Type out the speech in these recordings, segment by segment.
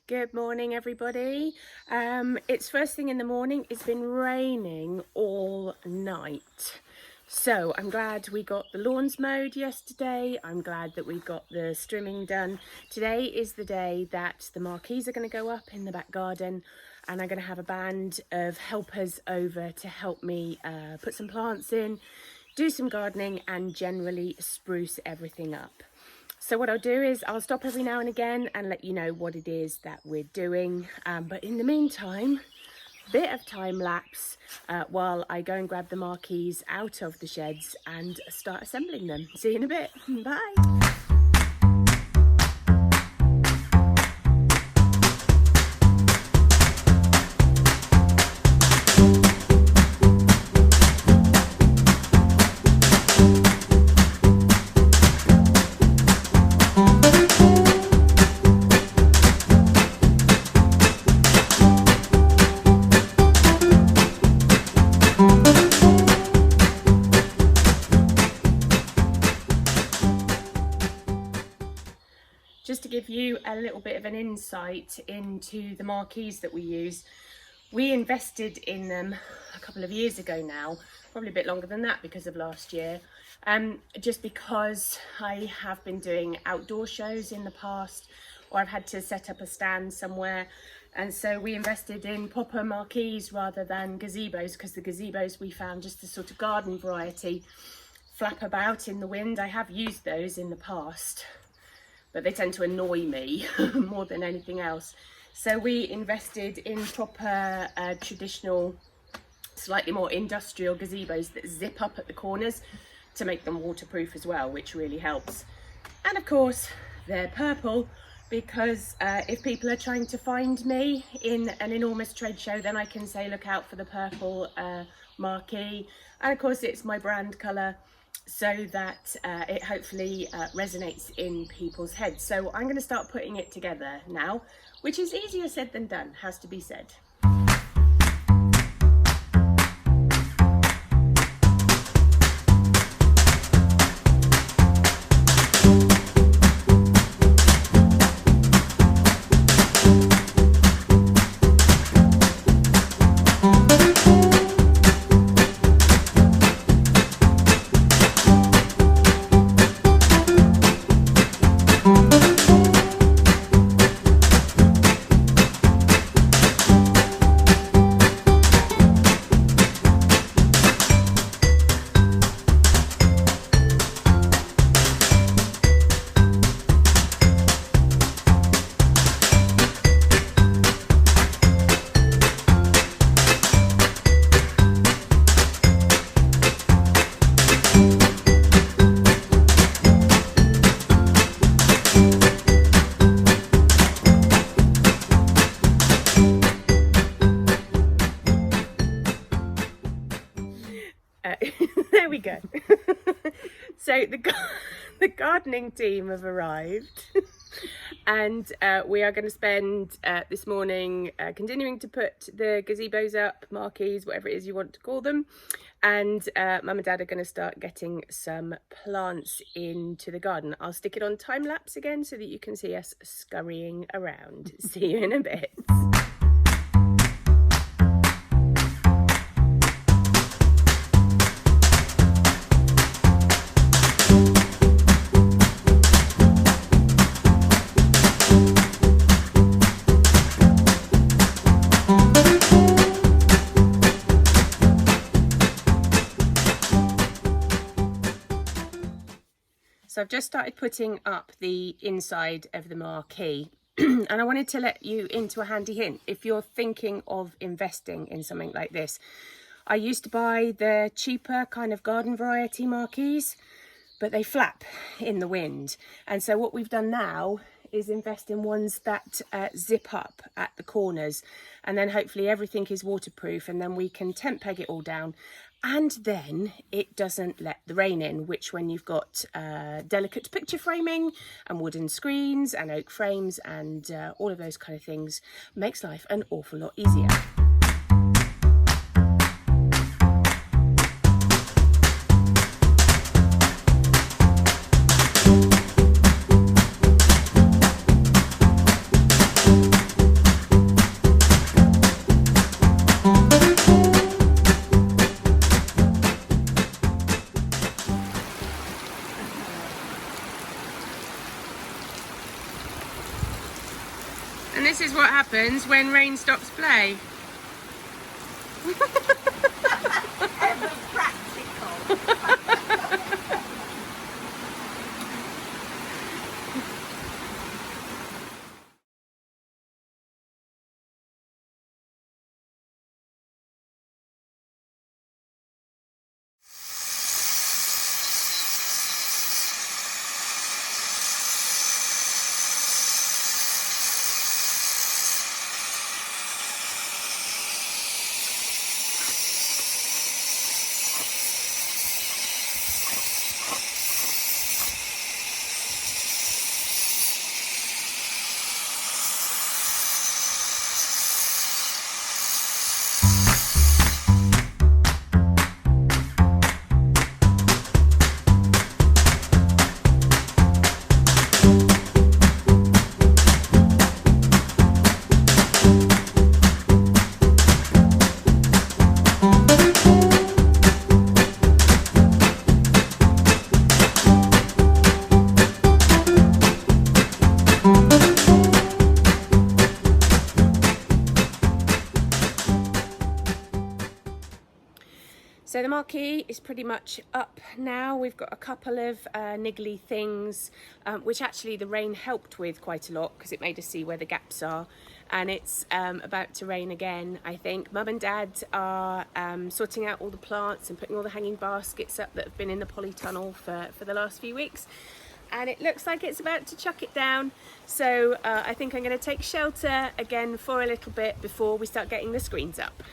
Good morning, everybody. It's first thing in the morning. It's been raining all night. So I'm glad we got the lawns mowed yesterday. I'm glad that we got the strimming done. Today is the day that the marquees are going to go up in the back garden, and I'm going to have a band of helpers over to help me put some plants in, do some gardening, and generally spruce everything up. So what I'll do is I'll stop every now and again and let you know what it is that we're doing. But in the meantime, bit of time lapse while I go and grab the marquees out of the sheds and start assembling them. See you in a bit. Bye. Just to give you a little bit of an insight into the marquees that we use, we invested in them a couple of years ago now, probably a bit longer than that because of last year, just because I have been doing outdoor shows in the past, or I've had to set up a stand somewhere, and so we invested in proper marquees rather than gazebos, because the gazebos we found, just the sort of garden variety, flap about in the wind. I have used those in the past, but they tend to annoy me more than anything else. So we invested in proper traditional, slightly more industrial gazebos that zip up at the corners to make them waterproof as well, which really helps. And of course, they're purple because if people are trying to find me in an enormous trade show, then I can say, look out for the purple marquee. And of course, it's my brand colour, so that it hopefully resonates in people's heads. So I'm going to start putting it together now, which is easier said than done, has to be said. There we go. So the gardening team have arrived and we are going to spend this morning continuing to put the gazebos up, marquees, whatever it is you want to call them, and Mum and Dad are going to start getting some plants into the garden. I'll stick it on time lapse again so that you can see us scurrying around. See you in a bit. So I've just started putting up the inside of the marquee and I wanted to let you into a handy hint. If you're thinking of investing in something like this, I used to buy the cheaper kind of garden variety marquees, but they flap in the wind. And so what we've done now is invest in ones that zip up at the corners, and then hopefully everything is waterproof, and then we can tent peg it all down, and then it doesn't let the rain in, which when you've got delicate picture framing and wooden screens and oak frames and all of those kind of things, makes life an awful lot easier. happens when rain stops play. Ever practical. So the marquee is pretty much up now. We've got a couple of niggly things, which actually the rain helped with quite a lot because it made us see where the gaps are. And it's about to rain again, I think. Mum and Dad are sorting out all the plants and putting all the hanging baskets up that have been in the polytunnel for the last few weeks. And it looks like it's about to chuck it down. So I think I'm going to take shelter again for a little bit before we start getting the screens up.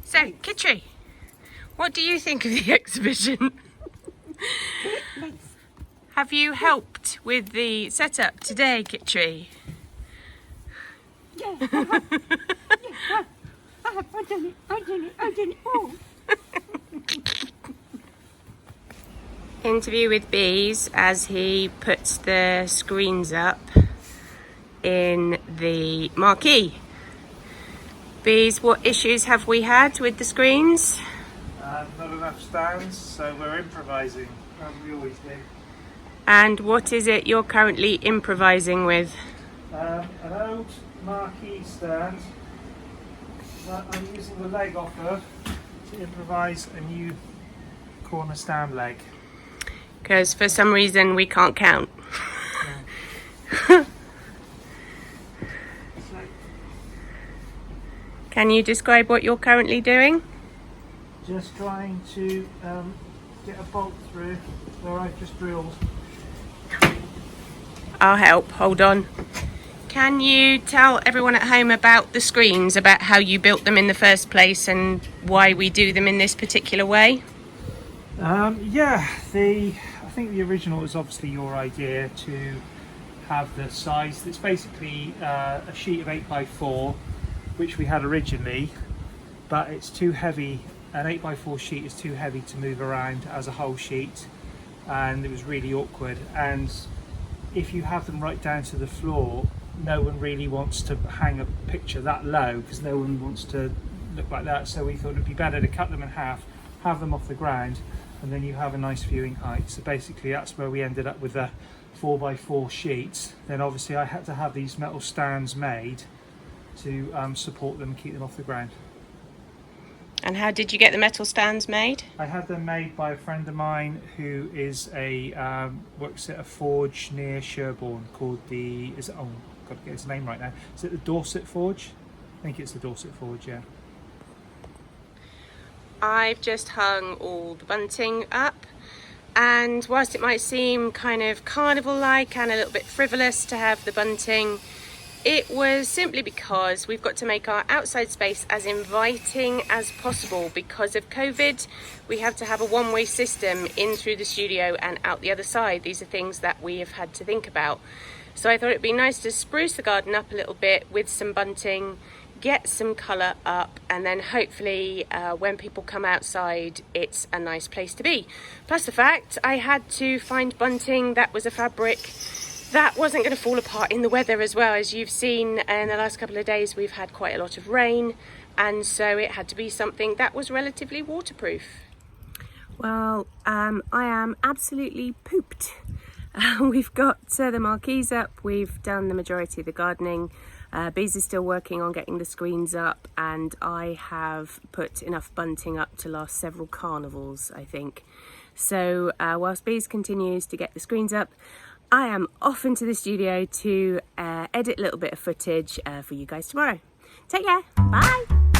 So, Kitri, what do you think of the exhibition? Have you helped with the setup today, Kitri? Yeah, I have. Yeah, I have. I done it all. Interview with Bees as he puts the screens up in the marquee. Bees, what issues have we had with the screens? Not enough stands, so we're improvising, as we always do. And what is it you're currently improvising with? An old marquee stand that I'm using the leg off of to improvise a new corner stand leg. Because for some reason we can't count. Yeah. Can you describe what you're currently doing? Just trying to get a bolt through where I've just drilled. I'll help, hold on. Can you tell everyone at home about the screens, about how you built them in the first place and why we do them in this particular way? Yeah, I think the original was obviously your idea to have the size. It's basically a sheet of 8x4, which we had originally, but it's too heavy. An 8x4 sheet is too heavy to move around as a whole sheet, and it was really awkward. And if you have them right down to the floor, no one really wants to hang a picture that low because no one wants to look like that. So we thought it'd be better to cut them in half, have them off the ground, and then you have a nice viewing height. So basically that's where we ended up with the 4x4 sheets. Then obviously I had to have these metal stands made to support them and keep them off the ground. And how did you get the metal stands made? I had them made by a friend of mine who is works at a forge near Sherborne called got to get his name right now. Is it the Dorset Forge? I think it's the Dorset Forge, yeah. I've just hung all the bunting up, and whilst it might seem kind of carnival-like and a little bit frivolous to have the bunting, it was simply because we've got to make our outside space as inviting as possible. Because of COVID, we have to have a one-way system in through the studio and out the other side. These are things that we have had to think about. So I thought it'd be nice to spruce the garden up a little bit with some bunting, get some colour up, and then hopefully when people come outside it's a nice place to be. Plus the fact I had to find bunting that was a fabric that wasn't going to fall apart in the weather as well. As you've seen in the last couple of days, we've had quite a lot of rain, and so it had to be something that was relatively waterproof. Well, I am absolutely pooped. We've got the marquees up, we've done the majority of the gardening. Bees is still working on getting the screens up, and I have put enough bunting up to last several carnivals, I think. So whilst Bees continues to get the screens up, I am off into the studio to edit a little bit of footage for you guys tomorrow. Take care, bye!